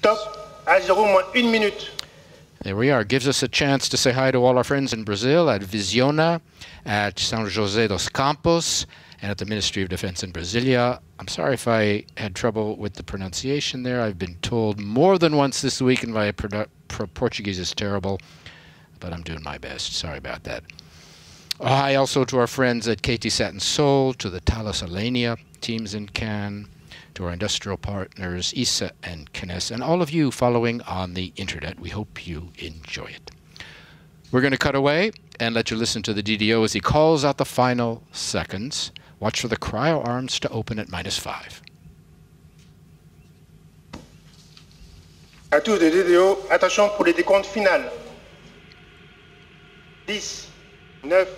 Top à 0-1 minute. There we are. Gives us a chance to say hi to all our friends in Brazil at Visiona, at São José dos Campos, and at the Ministry of Defense in Brasilia. I'm sorry if I had trouble with the pronunciation there. I've been told more than once this week, and my Portuguese is terrible, but I'm doing my best. Sorry about that. Hi also to our friends at KOREASAT in Seoul, to the Thales Alenia teams in Cannes, to our industrial partners ESA and KNES, and all of you following on the internet. We hope you enjoy it. We're going to cut away and let you listen to the DDO as he calls out the final seconds. Watch for the cryo arms to open at -5. À tous les DDO, attention pour les décomptes finales. 10, 9,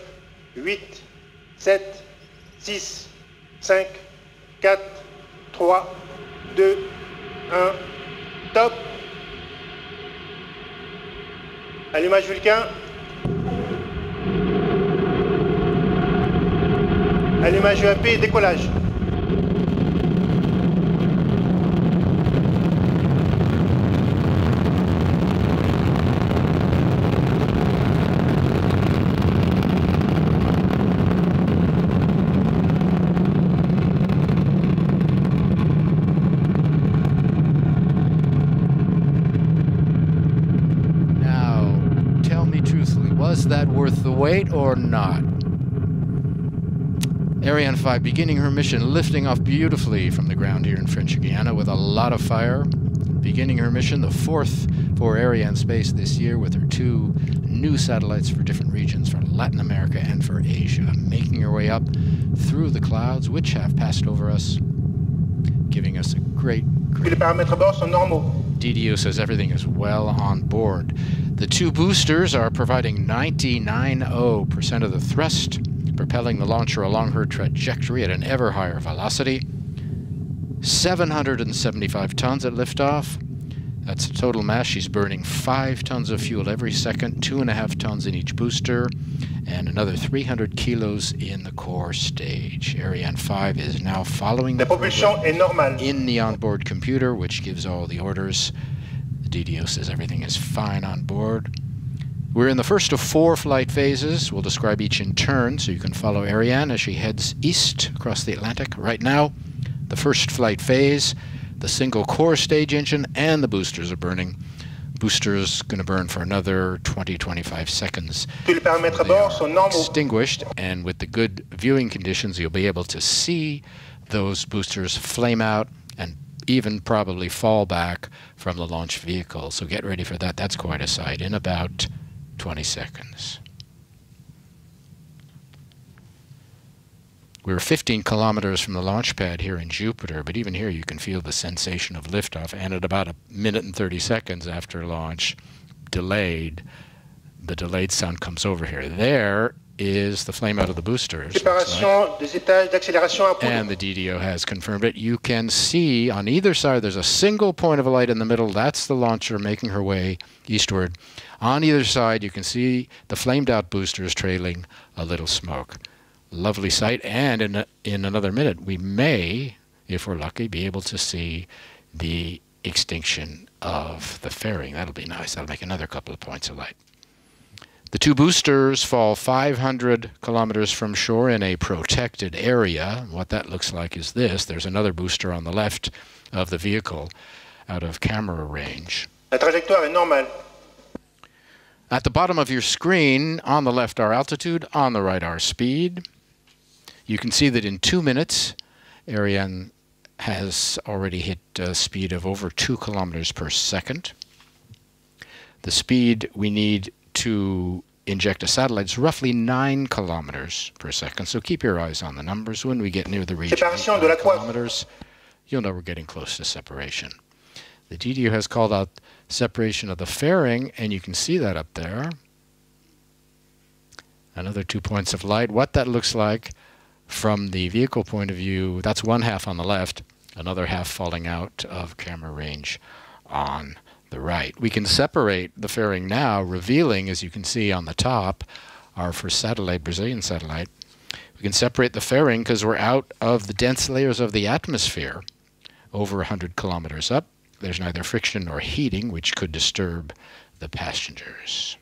8, 7, 6, 5, 4, 3, 2, 1, top. Allumage Vulcain. Allumage UAP, décollage. Was that worth the wait or not? Ariane 5 beginning her mission, lifting off beautifully from the ground here in French Guiana with a lot of fire. Beginning her mission, the 4th for Ariane Space this year, with her 2 new satellites for different regions, for Latin America and for Asia. Making her way up through the clouds, which have passed over us, giving us a great Les paramètres bord sont normaux. DDO says everything is well on board. The 2 boosters are providing 99.0% of the thrust, propelling the launcher along her trajectory at an ever higher velocity. 775 tons at liftoff. That's the total mass. She's burning 5 tons of fuel every second, 2.5 tons in each booster, and another 300 kilos in the core stage. Ariane 5 is now following the program in the onboard computer, which gives all the orders. The DDO says everything is fine on board. We're in the first of 4 flight phases. We'll describe each in turn so you can follow Ariane as she heads east across the Atlantic. Right now, the first flight phase, the single core stage engine and the boosters are burning. Boosters going to burn for another 20-25 seconds. Tous les paramètres bord sont normaux. Extinguished, and with the good viewing conditions, you'll be able to see those boosters flame out and even probably fall back from the launch vehicle. So get ready for that. That's quite a sight in about 20 seconds. We're 15 kilometers from the launch pad here in Jupiter, but even here you can feel the sensation of liftoff. And at about 1 minute and 30 seconds after launch, the delayed sound comes over here. There is the flame out of the boosters. Séparation des étages d'accélération à poudre. And the DDO has confirmed it. You can see on either side there's a single point of light in the middle. That's the launcher making her way eastward. On either side you can see the flamed out boosters trailing a little smoke. Lovely sight, and in another minute we may, if we're lucky, be able to see the extinction of the fairing. That'll be nice. That'll make another couple of points of light. The 2 boosters fall 500 kilometers from shore in a protected area. What that looks like is this. There's another booster on the left of the vehicle out of camera range. La trajectoire est normale. At the bottom of your screen, on the left our altitude, on the right our speed. You can see that in 2 minutes, Ariane has already hit a speed of over 2 kilometers per second. The speed we need to inject a satellite is roughly 9 kilometers per second. So keep your eyes on the numbers. When we get near the region of 9 kilometers, you'll know we're getting close to separation. The DDO has called out separation of the fairing, and you can see that up there. Another 2 points of light. What that looks like from the vehicle point of view, that's one half on the left, another half falling out of camera range on the right. We can separate the fairing now, revealing, as you can see on the top, our first satellite, Brazilian satellite. We can separate the fairing because we're out of the dense layers of the atmosphere, over 100 kilometers up. There's neither friction nor heating, which could disturb the passengers.